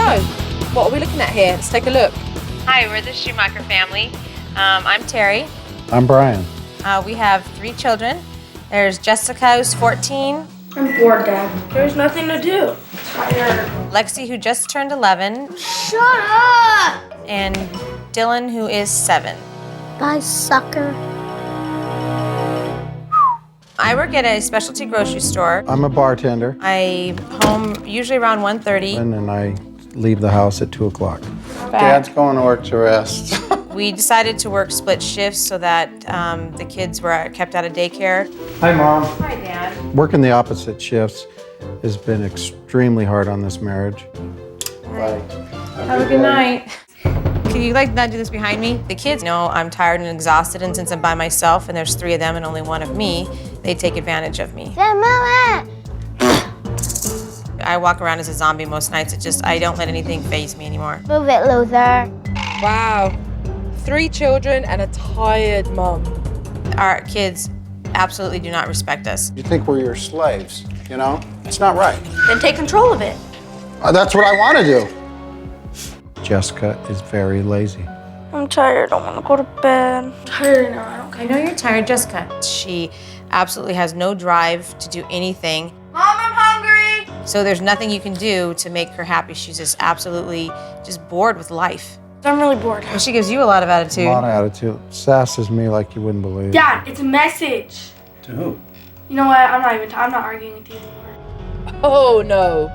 So, what are we looking at here? Let's take a look. Hi, we're the Schumacher family. I'm Terry. I'm Brian. We have 3 children. There's Jessica, who's 14. I'm bored, Dad. There's nothing to do. Tired. Lexi, who just turned 11. Shut up! And Dylan, who is 7. Bye, sucker. I work at a specialty grocery store. I'm a bartender. I'm home usually around 1:30. And I leave the house at 2 o'clock. Dad's going to work to rest. We decided to work split shifts so that the kids were kept out of daycare. Hi, Mom. Hi, Dad. Working the opposite shifts has been extremely hard on this marriage. Bye. Have a good night. Can you not do this behind me? The kids know I'm tired and exhausted, and since I'm by myself and there's 3 of them and only 1 of me, they take advantage of me. I walk around as a zombie most nights. I don't let anything faze me anymore. Move it, loser. Wow. 3 children and a tired mom. Our kids absolutely do not respect us. You think we're your slaves, you know? It's not right. Then take control of it. That's what I want to do. Jessica is very lazy. I'm tired. I want to go to bed. I'm tired now. I know you're tired, Jessica. She absolutely has no drive to do anything. Mom, I'm hungry. So there's nothing you can do to make her happy. She's just absolutely bored with life. I'm really bored. And she gives you a lot of attitude. A lot of attitude. Sasses me like you wouldn't believe. Dad, it's a message. To who? You know what? I'm not arguing with you anymore. Oh, no.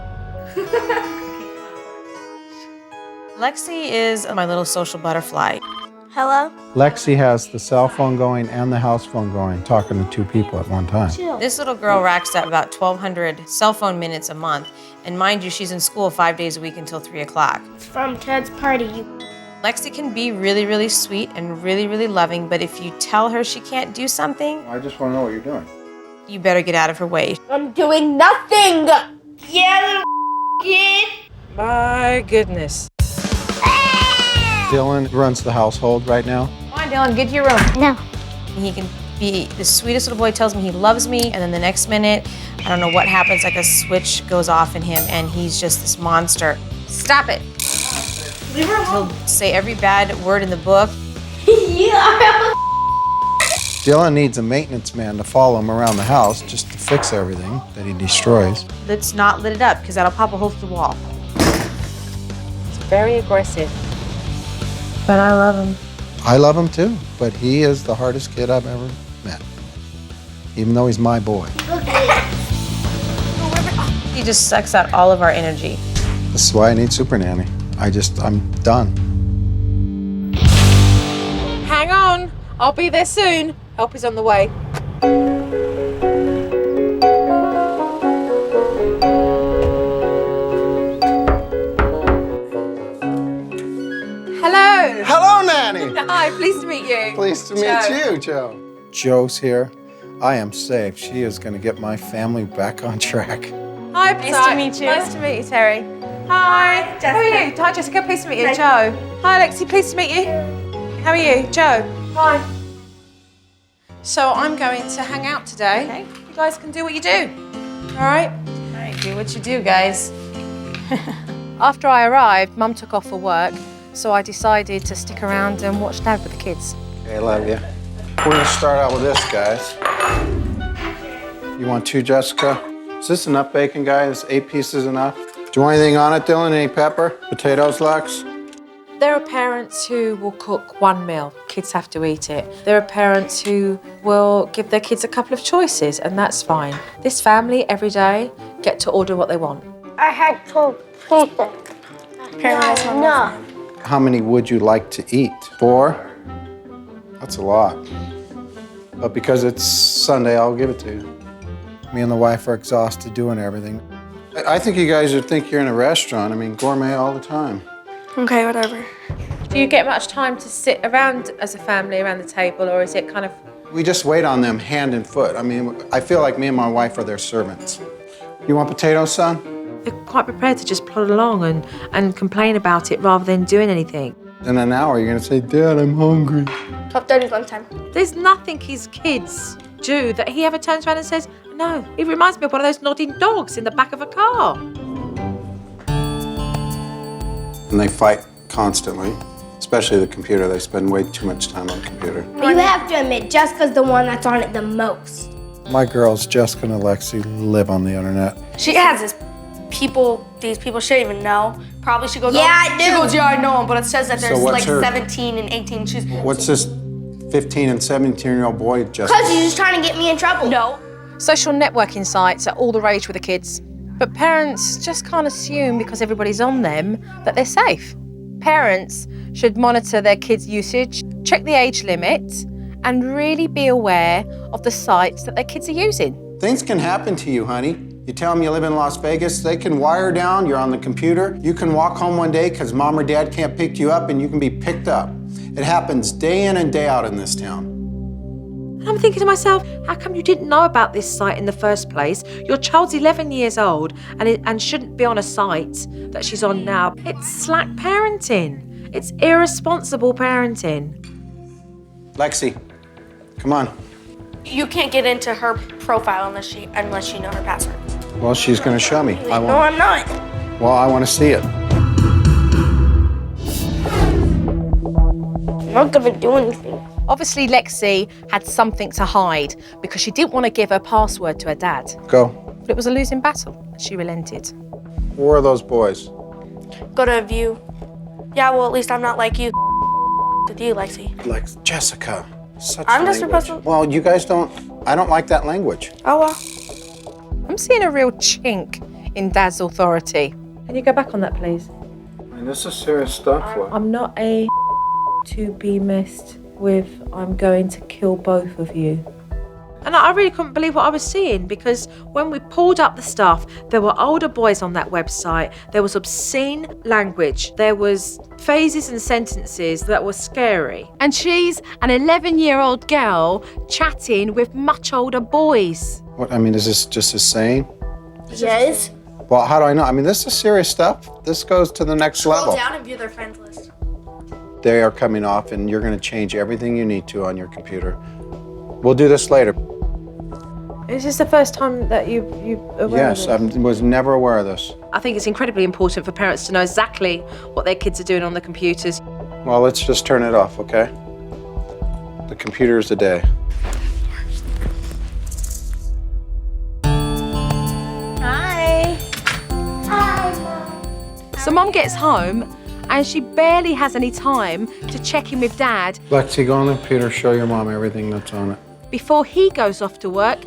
Lexi is my little social butterfly. Hello? Lexi has the cell phone going and the house phone going, talking to 2 people at one time. Chill. This little girl racks up about 1,200 cell phone minutes a month. And mind you, she's in school 5 days a week until 3 o'clock. It's from Ted's party. Lexi can be really, really sweet and really, really loving, but if you tell her she can't do something, I just want to know what you're doing. you better get out of her way. I'm doing nothing. Yeah, little kid. My goodness. Dylan runs the household right now. Come on, Dylan, get to your room. No. He can be the sweetest little boy, tells me he loves me, and then the next minute, I don't know what happens, like a switch goes off in him, and he's just this monster. Stop it. Leave her alone. He'll say every bad word in the book. Yeah. Dylan needs a maintenance man to follow him around the house just to fix everything that he destroys. Let's not lit it up, because that'll pop a hole through the wall. It's very aggressive. But I love him. I love him too, but he is the hardest kid I've ever met, even though he's my boy. He just sucks out all of our energy. This is why I need Supernanny. I'm done. Hang on. I'll be there soon. Help is on the way. Hello. Hello, Nanny. Hi, pleased to meet you. Pleased to meet you, Joe. Joe's here. I am safe. She is going to get my family back on track. Hi, Nice to meet you. Nice to meet you, Terry. Hi. How are you? Hi, Jessica. Pleased to meet you. Joe. Hi, Lexi. Pleased to meet you. How are you? Joe. Hi. So I'm going to hang out today. Okay. You guys can do what you do. All right? All right, do what you do, guys. After I arrived, Mum took off for work, so I decided to stick around and watch Dad with the kids. Okay, love you. We're going to start out with this, guys. You want 2, Jessica? Is this enough bacon, guys? 8 pieces enough? Do you want anything on it, Dylan? Any pepper? Potatoes, Lex? There are parents who will cook 1 meal. Kids have to eat it. There are parents who will give their kids a couple of choices, and that's fine. This family, every day, get to order what they want. I had 2 pieces. No. How many would you like to eat? 4? That's a lot. But because it's Sunday, I'll give it to you. Me and the wife are exhausted doing everything. I think you guys would think you're in a restaurant. I mean, gourmet all the time. Okay, whatever. Do you get much time to sit around as a family around the table, or is it kind of... We just wait on them hand and foot. I mean, I feel like me and my wife are their servants. You want potatoes, son? They're quite prepared to just plod along and complain about it rather than doing anything. In an hour, you're gonna say, Dad, I'm hungry. 12:30 lunchtime. There's nothing his kids do that he ever turns around and says, no. It reminds me of one of those nodding dogs in the back of a car. And they fight constantly, especially the computer. They spend way too much time on the computer. You have to admit, Jessica's the one that's on it the most. My girls, Jessica and Alexi, live on the internet. She has these people she didn't even know. Probably she goes, Yeah, oh, I do. She goes, yeah, I know him, but it says that there's what's like her- 17 and 18. She's What's this 15 and 17-year-old boy, Jessica? Because you're just trying to get me in trouble. no. Social networking sites are all the rage with the kids. But parents just can't assume because everybody's on them that they're safe. Parents should monitor their kids' usage, check the age limit, and really be aware of the sites that their kids are using. Things can happen to you, honey. You tell them you live in Las Vegas, they can wire down, you're on the computer. You can walk home one day because mom or dad can't pick you up and you can be picked up. It happens day in and day out in this town. And I'm thinking to myself, how come you didn't know about this site in the first place? Your child's 11 years old and shouldn't be on a site that she's on now. It's slack parenting. It's irresponsible parenting. Lexi, come on. You can't get into her profile unless you know her password. Well, she's gonna show me. No, I'm not. Well, I wanna see it. I'm not gonna do anything. Obviously, Lexi had something to hide because she didn't want to give her password to her dad. Go. But it was a losing battle. She relented. Who are those boys? Go to view. Yeah, well, at least I'm not like you. With you, Lexi. Like Jessica. Such I'm just language. supposed to- Well, you guys don't, I don't like that language. Oh, well. I'm seeing a real chink in Dad's authority. Can you go back on that, please? And this is serious stuff. I'm not a to be messed with. I'm going to kill both of you. And I really couldn't believe what I was seeing because when we pulled up the stuff, there were older boys on that website. There was obscene language. There was phrases and sentences that were scary. And she's an 11-year-old girl chatting with much older boys. What, I mean, is this just a saying? Yes. Well, how do I know? I mean, this is serious stuff. This goes to the next level. Scroll down and view their friends list. They are coming off and you're gonna change everything you need to on your computer. We'll do this later. Is this the first time that you aware Yes, of I this? was never aware of this. I think it's incredibly important for parents to know exactly what their kids are doing on the computers. Well, let's just turn it off, okay? The computer is the day. Hi. So Mum gets home and she barely has any time to check in with Dad Lexi, go on the computer, show your mom everything that's on it. before he goes off to work.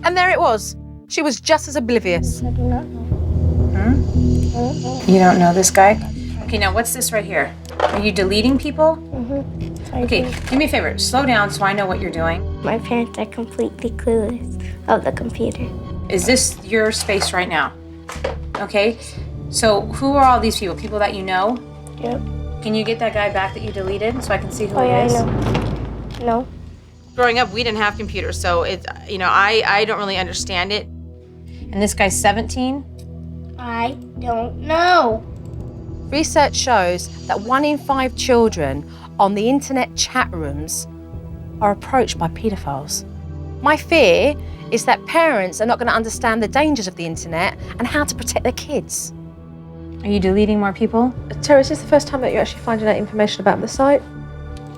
And there it was. She was just as oblivious. You don't know this guy? Okay, now what's this right here? Are you deleting people? Okay, do me a favor. Slow down so I know what you're doing. My parents are completely clueless of the computer. Is this your space right now? Okay, so who are all these people? People that you know? Yep. Can you get that guy back that you deleted so I can see who Oh, it yeah, is? I know. No. Growing up, we didn't have computers, so I don't really understand it. And this guy's 17? I don't know. Research shows that 1 in 5 children on the internet chat rooms are approached by paedophiles. My fear is that parents are not going to understand the dangers of the internet and how to protect their kids. Are you deleting more people? Terry, is this the first time that you're actually finding out information about the site?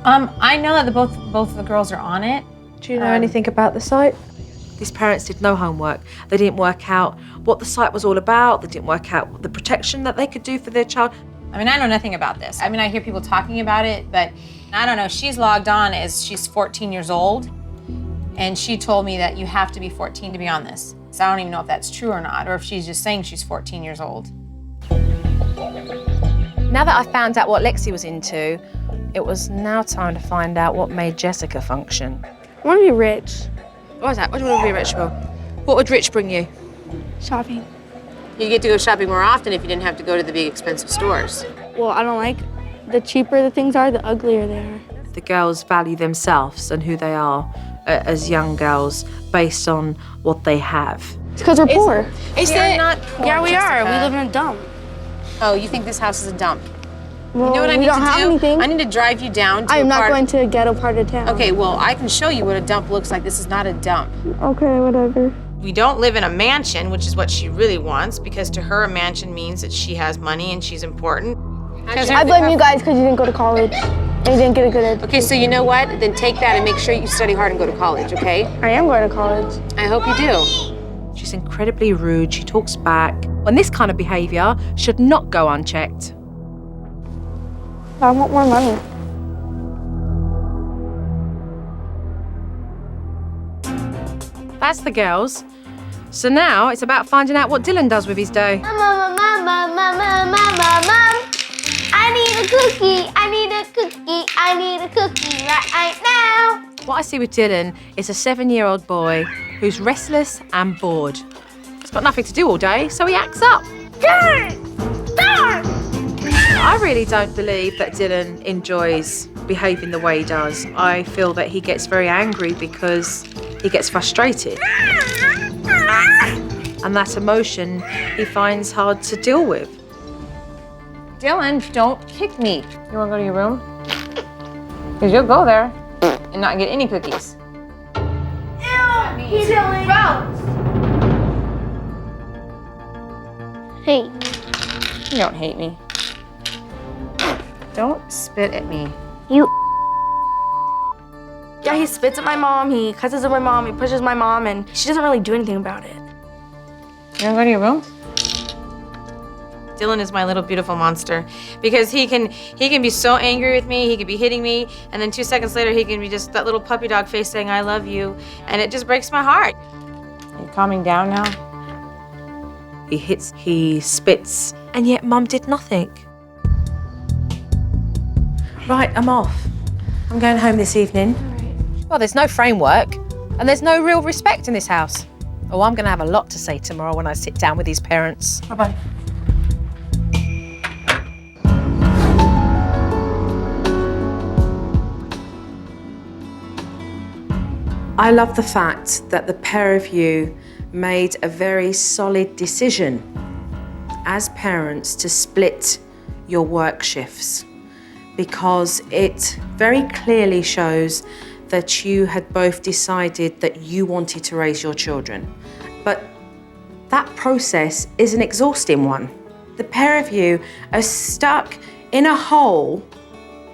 I know that both of the girls are on it. Do you know anything about the site? These parents did no homework. They didn't work out what the site was all about. They didn't work out the protection that they could do for their child. I mean, I know nothing about this. I mean, I hear people talking about it, but I don't know. She's logged on as she's 14 years old, and she told me that you have to be 14 to be on this. So I don't even know if that's true or not, or if she's just saying she's 14 years old. Now that I found out what Lexi was into, it was now time to find out what made Jessica function. I want to be rich. What is that? What do you want to be rich for? What would rich bring you? Shopping. You get to go shopping more often if you didn't have to go to the big expensive stores. Well, I don't like the cheaper the things are, the uglier they are. The girls value themselves and who they are as young girls based on what they have. It's because we're poor. Is it not poor, Yeah, we are. We Jessica? live in a dump. Oh, you think this house is a dump? Well, You know what I we need don't to have do? anything. I need to drive you down to I am a not part. going to a ghetto part of town. Okay, well, I can show you what a dump looks like. This is not a dump. Okay, whatever. We don't live in a mansion, which is what she really wants, because to her, a mansion means that she has money and she's important. I blame you guys because you didn't go to college and you didn't get a good education. Okay, so you know what? Then take that and make sure you study hard and go to college, okay? I am going to college. I hope you do. She's incredibly rude. She talks back. And this kind of behaviour should not go unchecked. I want more money. That's the girls. So now it's about finding out what Dylan does with his day. Mom, I need a cookie. I need a cookie. I need a cookie right now. What I see with Dylan is a 7-year-old boy who's restless and bored. He's got nothing to do all day, so he acts up. I really don't believe that Dylan enjoys behaving the way he does. I feel that he gets very angry because he gets frustrated. And that emotion he finds hard to deal with. Dylan, don't kick me. You wanna go to your room? Because you'll go there and not get any cookies. Ew, he's really gross. Hey, You don't hate me. Don't spit at me. yeah, he spits at my mom, he cusses at my mom, he pushes my mom, and she doesn't really do anything about it. You wanna go to your room? Dylan is my little beautiful monster because he can be so angry with me, he could be hitting me, and then 2 seconds later he can be just that little puppy dog face saying I love you, and it just breaks my heart. Are you calming down now? He hits, he spits, and yet Mum did nothing. Right, I'm off. I'm going home this evening. Well, there's no framework and there's no real respect in this house. Oh, I'm going to have a lot to say tomorrow when I sit down with his parents. Bye-bye. I love the fact that the pair of you made a very solid decision as parents to split your work shifts, because it very clearly shows that you had both decided that you wanted to raise your children. But that process is an exhausting one. The pair of you are stuck in a hole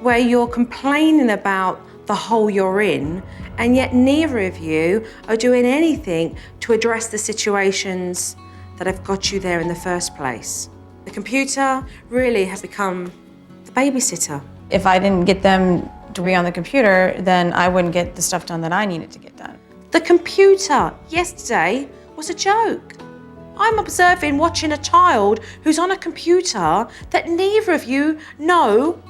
where you're complaining about the hole you're in, and yet neither of you are doing anything to address the situations that have got you there in the first place. The computer really has become the babysitter. If I didn't get them to be on the computer, then I wouldn't get the stuff done that I needed to get done. The computer yesterday was a joke. I'm observing, watching a child who's on a computer that neither of you know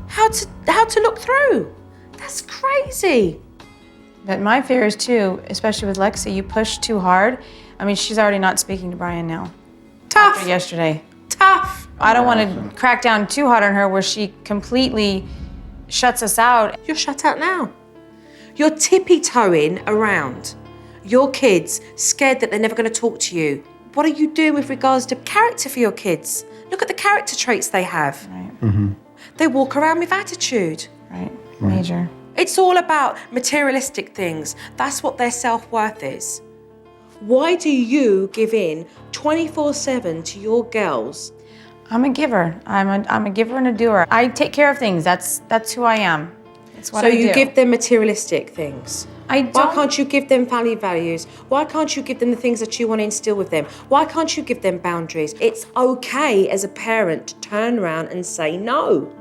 how to look through. That's crazy. But my fear is too, especially with Lexi, you push too hard. I mean, she's already not speaking to Brian now. Tough. After yesterday. Tough. I don't want to crack down too hard on her where she completely shuts us out. You're shut out now. You're tippy-toeing around your kids, scared that they're never going to talk to you. What are you doing with regards to character for your kids? Look at the character traits they have. Right. Mm-hmm. They walk around with attitude. Right. Major. It's all about materialistic things. That's what their self-worth is. Why do you give in 24/7 to your girls? I'm a giver. I'm a giver and a doer. I take care of things. That's who I am. It's what I do. So you give them materialistic things. I Why don't. can't you give them family values? Why can't you give them the things that you want to instill with them? Why can't you give them boundaries? It's okay as a parent to turn around and say no.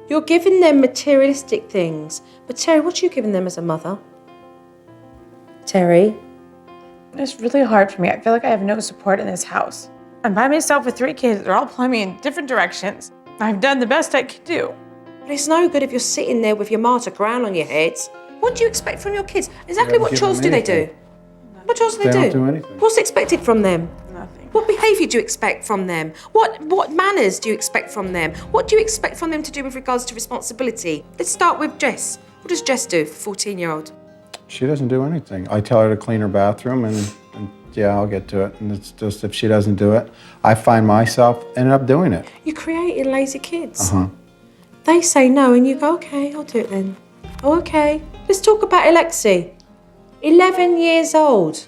You're giving them materialistic things. But Terry, what are you giving them as a mother? Terry? It's really hard for me. I feel like I have no support in this house. I'm by myself with 3 kids. They're all pulling me in different directions. I've done the best I could do. But it's no good if you're sitting there with your martyr crown on your heads. What do you expect from your kids? Exactly what give chores them do they do? anything. What chores do They they don't do anything. What's expected from them? Nothing. What behaviour do you expect from them? What manners do you expect from them? What do you expect from them to do with regards to responsibility? Let's start with Jess. What does Jess do for 14-year-old? She doesn't do anything. I tell her to clean her bathroom and yeah, I'll get to it. And it's just if she doesn't do it, I find myself ending up doing it. You're creating lazy kids. Uh-huh. They say no and you go, okay, I'll do it then. Oh, okay. Let's talk about Alexi. 11 years old.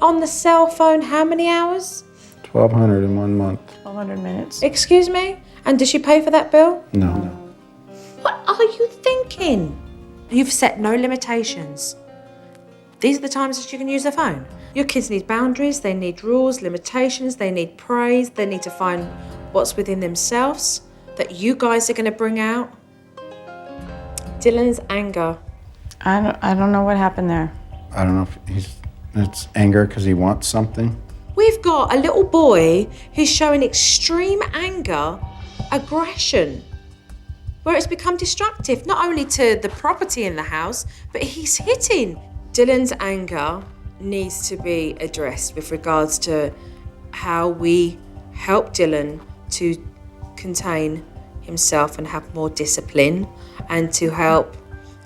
On the cell phone, how many hours? 1,200 in 1 month. 100 minutes. Excuse me? And does she pay for that bill? No. What are you thinking? You've set no limitations. These are the times that you can use the phone. Your kids need boundaries, they need rules, limitations, they need praise, they need to find what's within themselves that you guys are going to bring out. Dylan's anger. I don't know what happened there. I don't know if it's anger because he wants something. We've got a little boy who's showing extreme anger, aggression, where it's become destructive, not only to the property in the house, but he's hitting. Dylan's anger needs to be addressed with regards to how we help Dylan to contain himself and have more discipline, and to help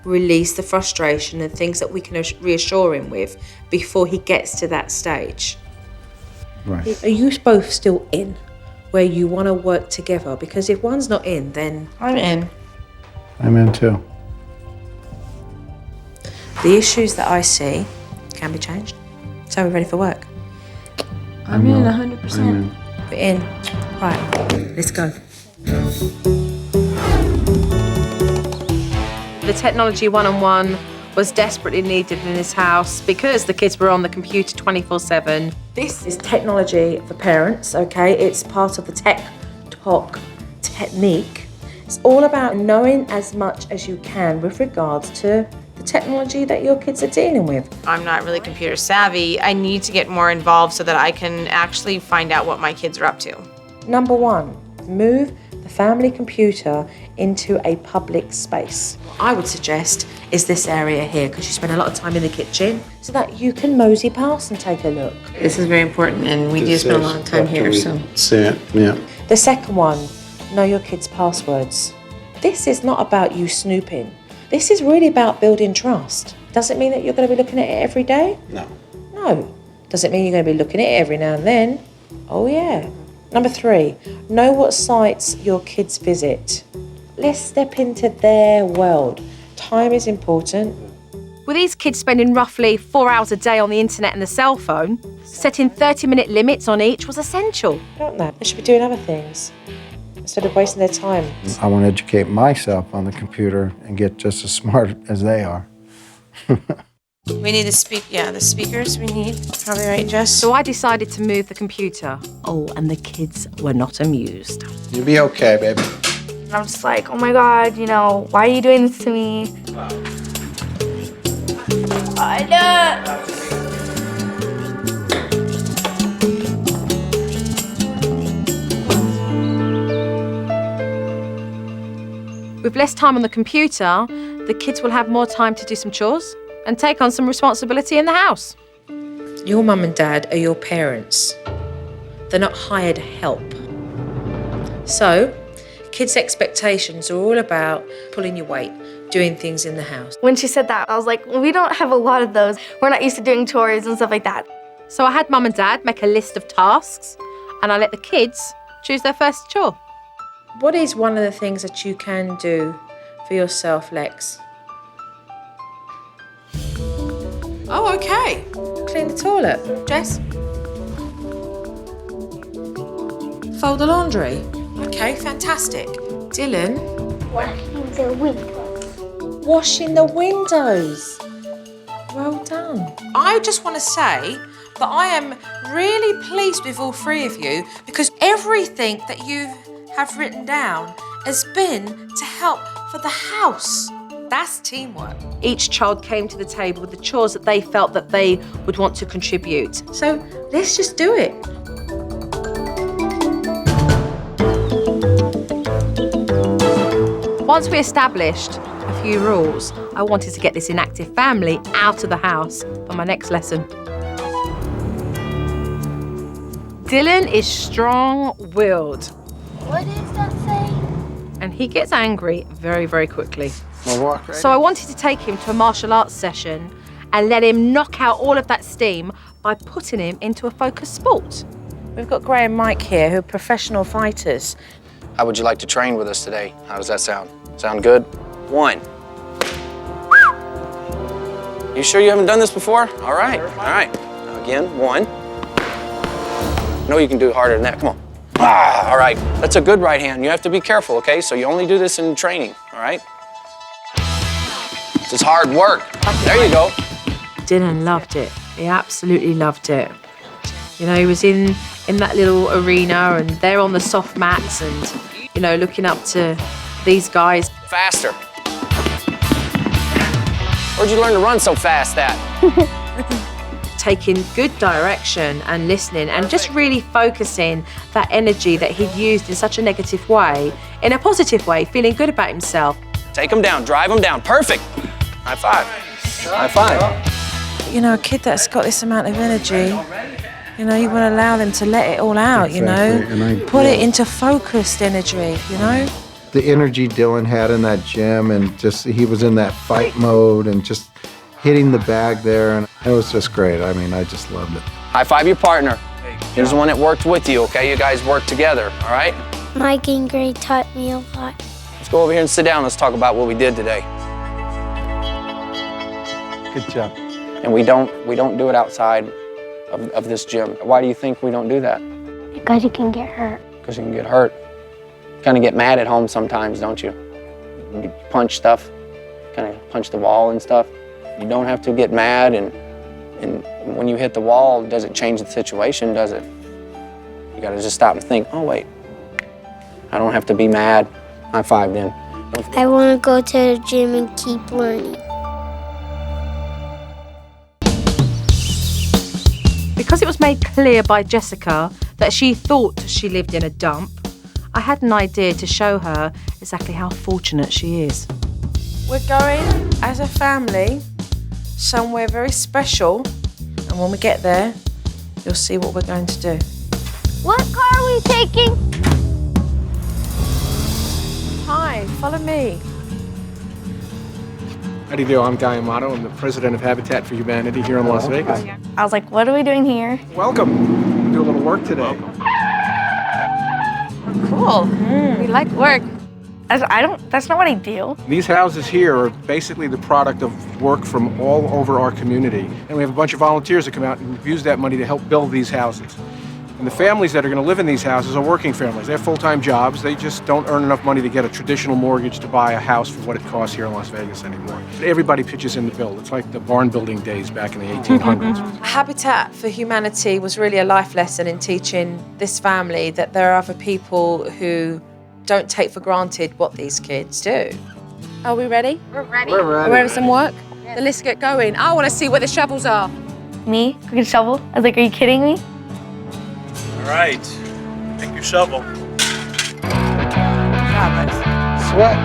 release the frustration and things that we can reassure him with before he gets to that stage. Right. Are you both still in where you want to work together? Because if one's not in, then I'm in. I'm in too. the issues that I see can be changed. So we're ready for work. I'm in 100%. I'm in. We're in. Right, let's go. The technology one-on-one was desperately needed in this house because the kids were on the computer 24/7. This is technology for parents, okay? It's part of the tech talk technique. It's all about knowing as much as you can with regards to the technology that your kids are dealing with. I'm not really computer savvy. I need to get more involved so that I can actually find out what my kids are up to. Number one, move the family computer into a public space. What I would suggest is this area here, because you spend a lot of time in the kitchen, so that you can mosey past and take a look. This is very important, and we do spend a lot of time here, so. See it, yeah. The second one, know your kids' passwords. This is not about you snooping. This is really about building trust. Does it mean that you're going to be looking at it every day? No. No. Does it mean you're going to be looking at it every now and then? Oh yeah. Number three, know what sites your kids visit. Let's step into their world. Time is important. With these kids spending roughly 4 hours a day on the internet and the cell phone, setting 30-minute limits on each was essential. Don't they? They should be doing other things instead of wasting their time. I want to educate myself on the computer and get just as smart as they are. We need the speakers we need. Probably right, Jess? So I decided to move the computer. Oh, and the kids were not amused. You'll be okay, baby. And I'm just like, oh my God, you know, why are you doing this to me? I know. With less time on the computer, the kids will have more time to do some chores and take on some responsibility in the house. Your mum and dad are your parents. They're not hired help. So, kids' expectations are all about pulling your weight, doing things in the house. When she said that, I was like, well, we don't have a lot of those. We're not used to doing chores and stuff like that. So I had mum and dad make a list of tasks and I let the kids choose their first chore. What is one of the things that you can do for yourself, Lex? Oh, okay. Clean the toilet. Jess? Fold the laundry. Okay, fantastic. Dylan? Washing the windows. Washing the windows. Well done. I just want to say that I am really pleased with all three of you, because everything that you have written down has been to help for the house. That's teamwork. Each child came to the table with the chores that they felt that they would want to contribute. So let's just do it. Once we established a few rules, I wanted to get this inactive family out of the house for my next lesson. Dylan is strong-willed, What does that say? and he gets angry very, very quickly. We'll walk right So I wanted to take him to a martial arts session and let him knock out all of that steam by putting him into a focused sport. We've got Gray and Mike here, who are professional fighters. How would you like to train with us today? How does that sound? Sound good? 1. You sure you haven't done this before? All right, all right. Again, 1. No, you can do it harder than that. Come on. All right. That's a good right hand. You have to be careful, okay? So you only do this in training, all right? This is hard work. There you go. Dylan loved it. He absolutely loved it. You know, he was in that little arena and they're on the soft mats and, you know, looking up to these guys. Faster. Where'd you learn to run so fast at? Taking good direction and listening and just really focusing that energy that he'd used in such a negative way, in a positive way, feeling good about himself. Take him down, drive him down. Perfect. High five. High five. You know, a kid that's got this amount of energy, you know, you want to allow them to let it all out, you know, put it into focused energy, you know. The energy Dylan had in that gym and just he was in that fight mode and just hitting the bag there, and it was just great. I mean, I just loved it. High five your partner. Here's the one that worked with you, okay? You guys worked together, all right? Mike and Gray taught me a lot. Let's go over here and sit down. Let's talk about what we did today. Good job. And we don't do it outside of this gym. Why do you think we don't do that? Because you can get hurt. Because you can get hurt. You kind of get mad at home sometimes, don't you? You punch stuff, kind of punch the wall and stuff. You don't have to get mad, and when you hit the wall, does it change the situation, does it? You gotta just stop and think, oh wait, I don't have to be mad. High five then. I want to go to the gym and keep learning. Because it was made clear by Jessica that she thought she lived in a dump, I had an idea to show her exactly how fortunate she is. We're going as a family somewhere very special, and when we get there, you'll see what we're going to do. What car are we taking? Hi, follow me. How do you do? I'm Guy Amato. I'm the president of Habitat for Humanity here in Las Vegas. I was like, what are we doing here? Welcome. Do a little work today. Cool. We like work. That's not what I do. These houses here are basically the product of work from all over our community. And we have a bunch of volunteers that come out and we've used that money to help build these houses. And the families that are going to live in these houses are working families. They have full-time jobs. They just don't earn enough money to get a traditional mortgage to buy a house for what it costs here in Las Vegas anymore. Everybody pitches in to build. It's like the barn building days back in the 1800s. Habitat for Humanity was really a life lesson in teaching this family that there are other people who don't take for granted what these kids do. Are we ready? We're ready. We're ready. Are we having some work? Then let's get going. I want to see where the shovels are. Me? Go get a shovel? I was like, are you kidding me? All right, take your shovel. Sweat.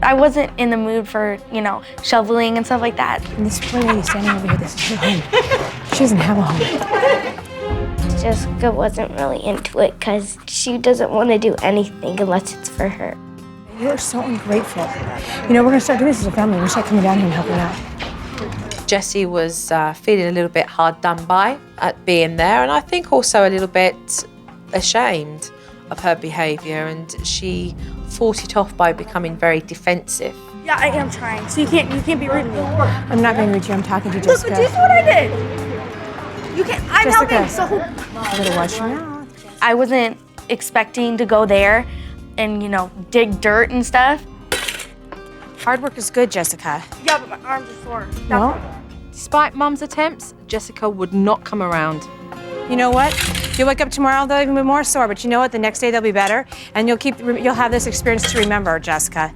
I wasn't in the mood for, you know, shoveling and stuff like that. And this poor lady standing over here, this is her home. She doesn't have a home. Jessica wasn't really into it because she doesn't want to do anything unless it's for her. You are so ungrateful. You know, we're gonna start doing this as a family. We're gonna start coming down here and helping out. Jessie was feeling a little bit hard done by at being there, and I think also a little bit ashamed of her behaviour, and she fought it off by becoming very defensive. Yeah, I am trying. So you can't be rude to me. I'm not being rude to you. I'm talking to you, Jessica. Look, this is what I did. You can't. I'm Jessica, helping. So you better watch your mouth. I wasn't expecting to go there and, you know, dig dirt and stuff. Hard work is good, Jessica. Yeah, but my arms are sore. Well, Despite Mum's attempts, Jessica would not come around. you know what? You'll wake up tomorrow, they'll even be more sore, but you know what? The next day they'll be better, and you'll have this experience to remember, Jessica.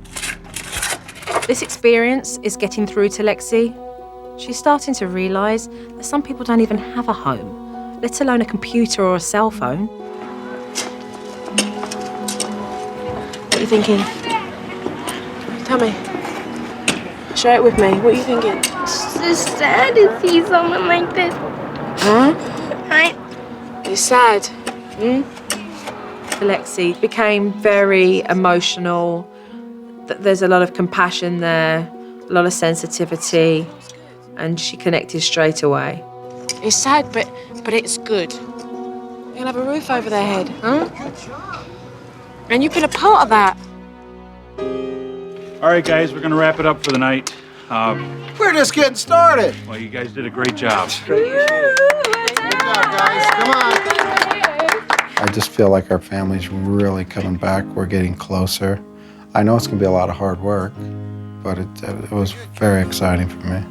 This experience is getting through to Lexi. She's starting to realise that some people don't even have a home, let alone a computer or a cell phone. What are you thinking? Tell me. Share it with me. What are you thinking? It's just sad to see someone like this. Huh? It's sad. Lexi became very emotional. There's a lot of compassion there, a lot of sensitivity, and she connected straight away. It's sad, but it's good. They'll have a roof over their head, huh? And you've been a part of that. All right, guys, we're gonna wrap it up for the night. We're just getting started. Well, you guys did a great job. Good job, guys. Come on. I just feel like our family's really coming back. We're getting closer. I know it's going to be a lot of hard work, but it was very exciting for me.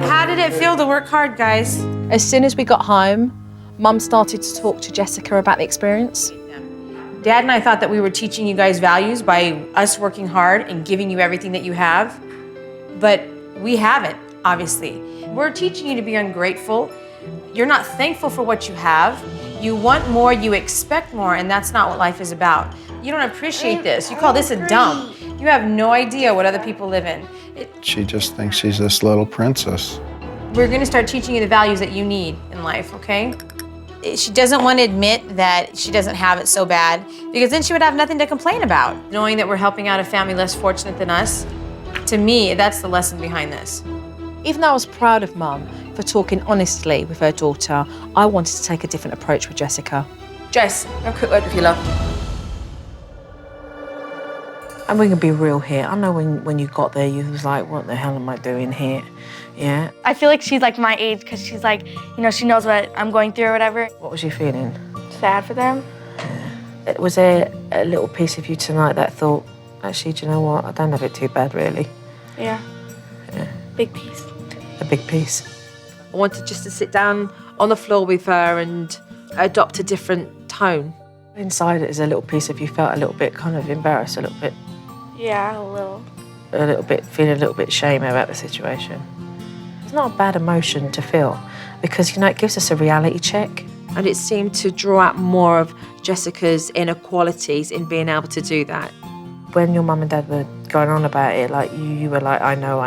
How did it feel to work hard, guys? As soon as we got home, Mum started to talk to Jessica about the experience. Dad and I thought that we were teaching you guys values by us working hard and giving you everything that you have, but we haven't, obviously. We're teaching you to be ungrateful. You're not thankful for what you have. You want more, you expect more, and that's not what life is about. You don't appreciate this. You call this a dump. You have no idea what other people live in. She just thinks she's this little princess. We're gonna start teaching you the values that you need in life, okay? She doesn't want to admit that she doesn't have it so bad, because then she would have nothing to complain about. Knowing that we're helping out a family less fortunate than us, to me, that's the lesson behind this. Even though I was proud of Mum for talking honestly with her daughter, I wanted to take a different approach with Jessica. Jess, have a quick word with you, love. And we're gonna be real here. I know when you got there, you was like, what the hell am I doing here? Yeah. I feel like she's like my age because she's like, you know, she knows what I'm going through or whatever. What was you feeling? Sad for them. Was there a little piece of you tonight that thought, actually, do you know what? I don't have it too bad, really. Yeah. Big piece. A big piece. I wanted just to sit down on the floor with her and adopt a different tone. Inside it is a little piece of you felt a little bit kind of embarrassed, a little bit. Yeah, a little. Feeling a little bit shame about the situation. It's not a bad emotion to feel because, you know, it gives us a reality check. And it seemed to draw out more of Jessica's inner qualities in being able to do that. When your mum and dad were going on about it, like you were like, I know.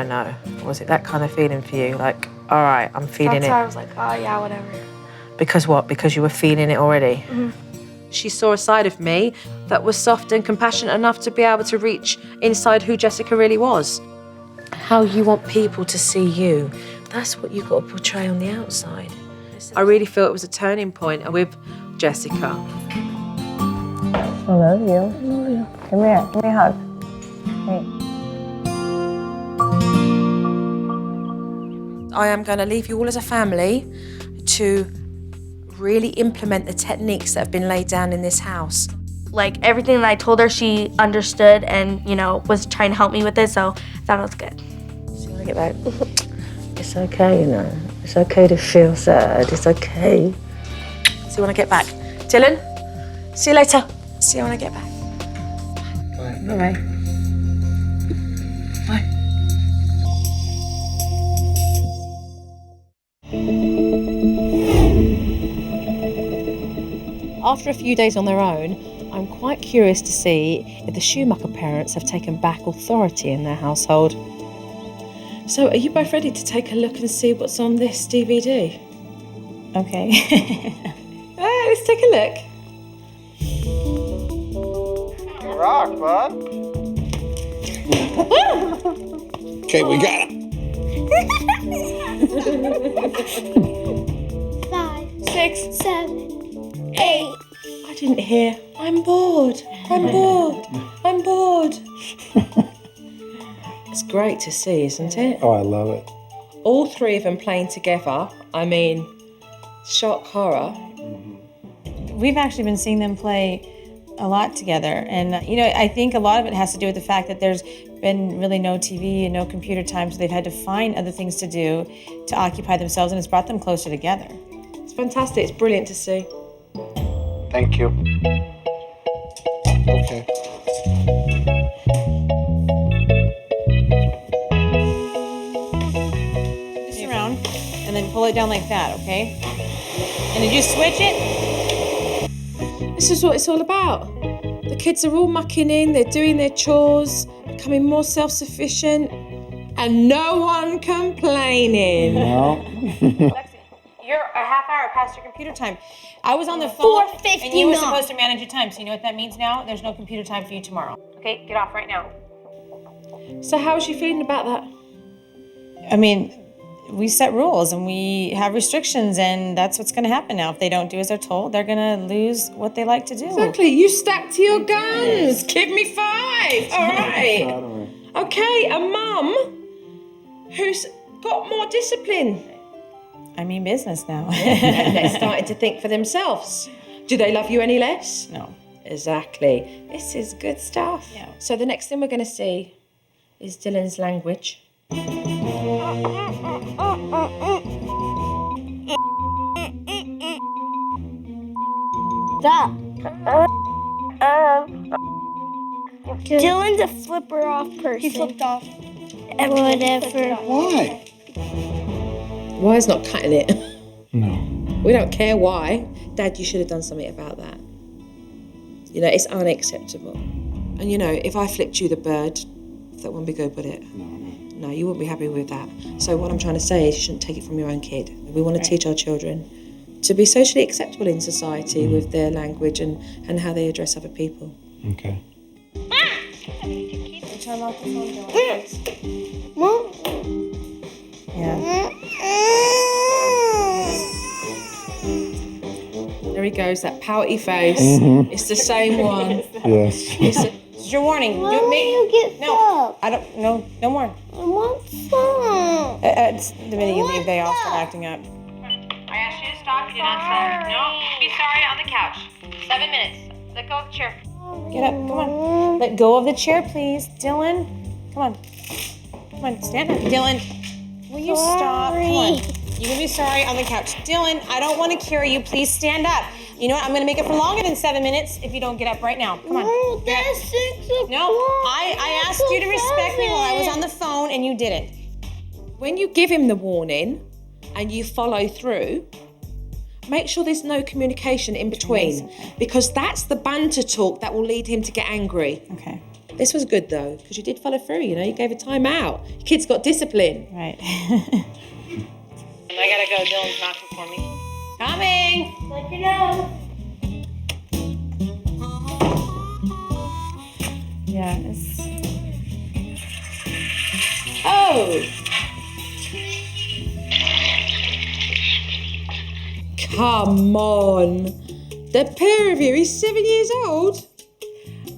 Was it that kind of feeling for you? Like, all right, I'm feeling it. That's why I was like, oh yeah, whatever. Because what? Because you were feeling it already? Mm-hmm. She saw a side of me that was soft and compassionate enough to be able to reach inside who Jessica really was. How you want people to see you, that's what you've got to portray on the outside. I really feel it was a turning point with Jessica. I love you. I love you. Come here. Give me a hug. Hey. I am going to leave you all as a family to really implement the techniques that have been laid down in this house. Like everything that I told her, she understood and, you know, was trying to help me with it, so I thought it was good. So when I get back, it's okay, you know. It's okay to feel sad. It's okay. See you when I get back. Dylan, see you later. See you when I get back. Bye. Bye. Bye. After a few days on their own, I'm quite curious to see if the Schumacher parents have taken back authority in their household. So, are you both ready to take a look and see what's on this DVD? Okay. Let's take a look. You rock, bud. Okay, we got it. 5, 6, 7, 8. I didn't hear. I'm bored. I'm bored. I'm bored. It's great to see, isn't it? Oh, I love it. All three of them playing together. I mean, shock horror. We've actually been seeing them play a lot together. And, you know, I think a lot of it has to do with the fact that there's been really no TV and no computer time, so they've had to find other things to do to occupy themselves, and it's brought them closer together. It's fantastic. It's brilliant to see. Thank you. Okay. This around, and then pull it down like that, okay? And then just switch it. This is what it's all about. The kids are all mucking in, they're doing their chores, becoming more self-sufficient, and no one complaining. No. Lexi, you're a half hour past your computer time. I was on the phone, 4:50 and you were now. supposed to manage your time, so you know what that means now? There's no computer time for you tomorrow. Okay, get off right now. So how is she feeling about that? I mean, we set rules and we have restrictions, and that's what's going to happen now. If they don't do as they're told, they're going to lose what they like to do. Exactly. You stuck to your guns. Give me 5. All right. Okay, a mum who's got more discipline. I mean business now. And they're starting to think for themselves. Do they love you any less? No. Exactly. This is good stuff. Yeah. So the next thing we're going to see is Dylan's language. Stop. Dylan's a flipper off person. He flipped off. Whatever. Why? Why is not cutting it? No. We don't care why. Dad, you should have done something about that. You know, it's unacceptable. And you know, if I flipped you the bird, that wouldn't be good, would it? No, you wouldn't be happy with that. So what I'm trying to say is you shouldn't take it from your own kid. We want to teach our children to be socially acceptable in society with their language and how they address other people. Okay. Turn off the phone, Yeah. There he goes, that pouty face. It's the same one. Yes. It's your warning. Why do you get No, I don't. No more. I want some. It's the minute you leave, they all start acting up. I asked you to stop. You did not stop. No, be sorry on the couch. 7 minutes. Let go of the chair. Get up. Come on. Let go of the chair, please, Dylan. Come on. Come on. Stand up, Dylan. Will you stop? Come on. You will be sorry on the couch. Dylan, I don't want to carry you. Please stand up. You know what? I'm going to make it for longer than 7 minutes if you don't get up right now. Come on. No, that's 6 o'clock. No, I asked you to respect me while I was on the phone and you didn't. When you give him the warning and you follow through, make sure there's no communication in between, because that's the banter talk that will lead him to get angry. Okay. This was good though, because you did follow through, you know, you gave a time out. Your kid's got discipline. Right. I gotta go. Dylan's knocking for me. Coming. Let you know. Yeah, it's... Oh! Come on. The pair of you, he's 7 years old.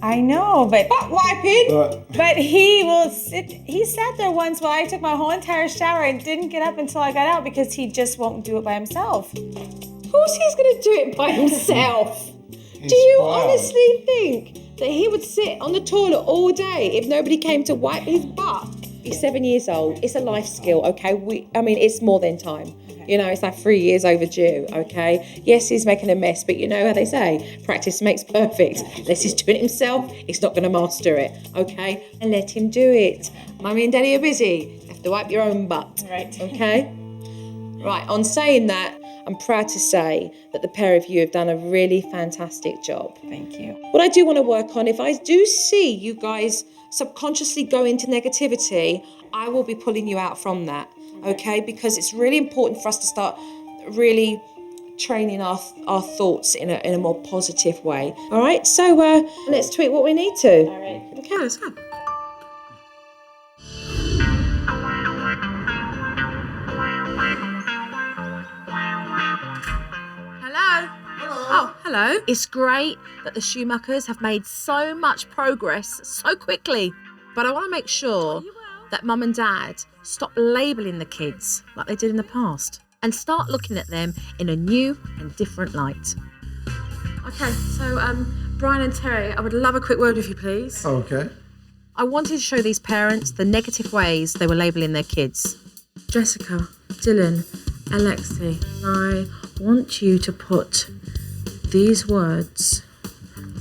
I know, but Butt wiping. but he will sit. He sat there once while I took my whole entire shower and didn't get up until I got out because he just won't do it by himself. Of course he's going to do it by himself. Do you honestly think that he would sit on the toilet all day if nobody came to wipe his butt? He's 7 years old. It's a life skill, okay? It's more than time. You know, it's like 3 years overdue, okay? Yes, he's making a mess, but you know how they say, practice makes perfect. Unless he's doing it himself, he's not going to master it, okay? And let him do it. Mummy and Daddy are busy. You have to wipe your own butt, Right. okay? Right, on saying that, I'm proud to say that the pair of you have done a really fantastic job. Thank you. What I do want to work on, if I do see you guys subconsciously go into negativity, I will be pulling you out from that, okay? Because it's really important for us to start really training our thoughts in a more positive way. All right, so let's tweak what we need to. All right. Okay, let's go. Hello. It's great that the Schumachers have made so much progress so quickly. But I want to make sure that Mum and Dad stop labelling the kids like they did in the past and start looking at them in a new and different light. Okay, so Brian and Terry, I would love a quick word with you, please. Okay. I wanted to show these parents the negative ways they were labelling their kids. Jessica, Dylan, Alexi, I want you to put these words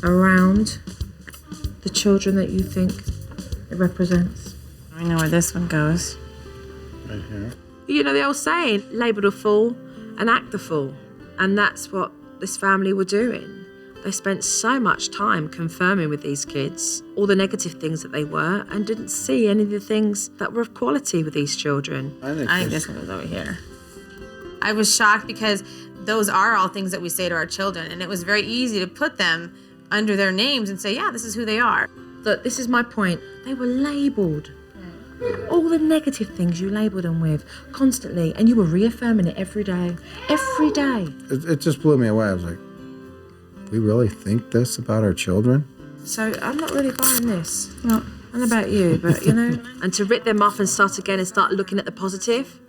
around the children that you think it represents. I know where this one goes. Right here. You know the old saying, label the fool and act the fool. And that's what this family were doing. They spent so much time confirming with these kids all the negative things that they were and didn't see any of the things that were of quality with these children. I think this one goes over here. I was shocked because those are all things that we say to our children, and it was very easy to put them under their names and say, yeah, this is who they are. Look, this is my point. They were labelled. All the negative things you labelled them with constantly, and you were reaffirming it every day. Every day. It just blew me away. I was like, we really think this about our children? So I'm not really buying this. No. I don't know about you, but you know. And to rip them off and start again and start looking at the positive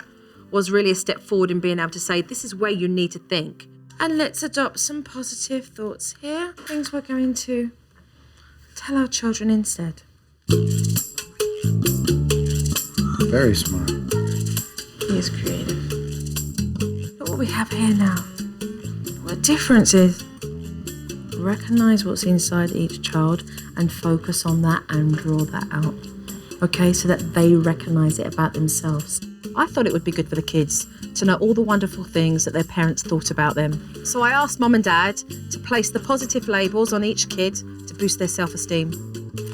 was really a step forward in being able to say, this is where you need to think. And let's adopt some positive thoughts here. Things we're going to tell our children instead. Very smart. He is creative. Look what we have here now. What the difference is, recognise what's inside each child and focus on that and draw that out. Okay, so that they recognise it about themselves. I thought it would be good for the kids to know all the wonderful things that their parents thought about them. So I asked Mum and Dad to place the positive labels on each kid to boost their self-esteem.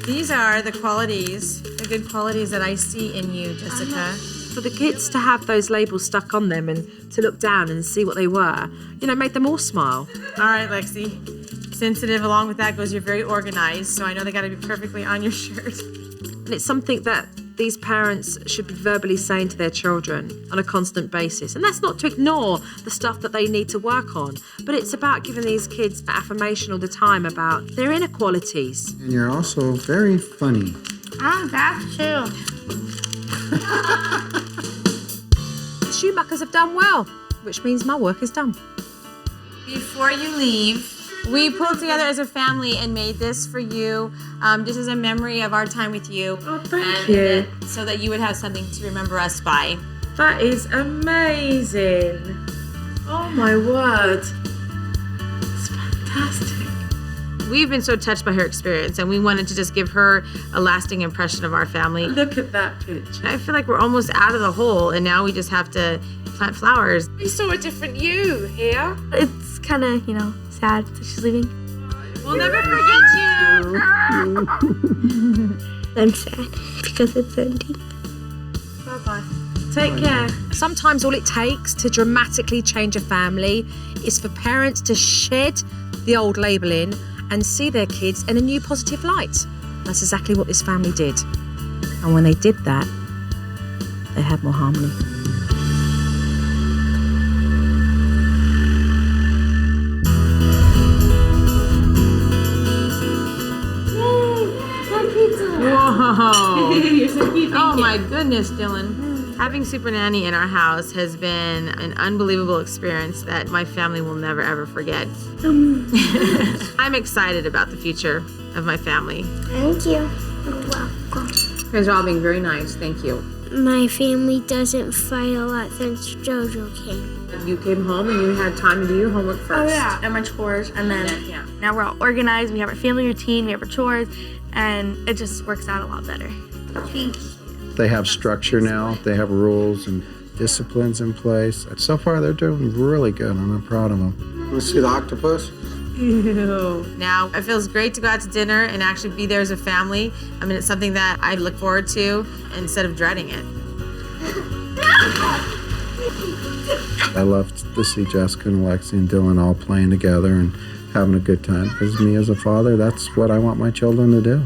These are the qualities, the good qualities that I see in you, Jessica. For the kids to have those labels stuck on them and to look down and see what they were, you know, made them all smile. All right, Lexi. Sensitive, along with that goes you're very organized, so I know they gotta be perfectly on your shirt. And it's something that these parents should be verbally saying to their children on a constant basis. And that's not to ignore the stuff that they need to work on, but it's about giving these kids affirmation all the time about their inequalities. And you're also very funny. Oh, that's true. The Schumachers have done well, which means my work is done. Before you leave, we pulled together as a family and made this for you, just as a memory of our time with you. Oh, thank you. So that you would have something to remember us by. That is amazing. Oh my word. It's fantastic. We've been so touched by her experience, and we wanted to just give her a lasting impression of our family. Look at that picture. I feel like we're almost out of the hole, and now we just have to plant flowers. We saw a different you here. It's kind of, you know, sad that she's leaving. We'll never forget you. I'm sad because it's ending. Bye-bye. Take care. Sometimes all it takes to dramatically change a family is for parents to shed the old labelling and see their kids in a new positive light. That's exactly what this family did. And when they did that, they had more harmony. Whoa. You're so cute. Oh my goodness, Dylan. Having Supernanny in our house has been an unbelievable experience that my family will never ever forget. I'm excited about the future of my family. Thank you. You're welcome. You guys are all being very nice. Thank you. My family doesn't fight a lot since JoJo came. You came home and you had time to do your homework first. Oh yeah, and my chores, and then now we're all organized. We have our family routine, we have our chores, and it just works out a lot better. Thank you. They have structure now. They have rules and disciplines in place. So far, they're doing really good, and I'm proud of them. Want to see the octopus? Ew. Now, it feels great to go out to dinner and actually be there as a family. I mean, it's something that I look forward to instead of dreading it. I love to see Jessica and Alexi and Dylan all playing together and having a good time. Because me as a father, that's what I want my children to do.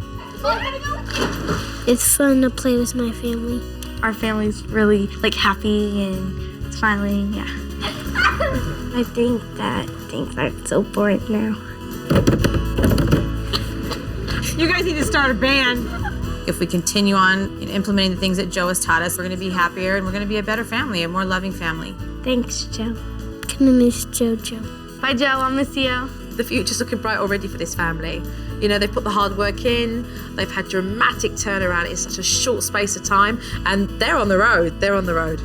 It's fun to play with my family. Our family's really happy and smiling, yeah. I think that things aren't so boring now. You guys need to start a band. If we continue on implementing the things that Joe has taught us, we're going to be happier and we're going to be a better family, a more loving family. Thanks, Joe. Gonna miss JoJo. Bye, Joe. I'll miss you. The future's looking bright already for this family. You know, they've put the hard work in, they've had dramatic turnaround in such a short space of time, and they're on the road. They're on the road.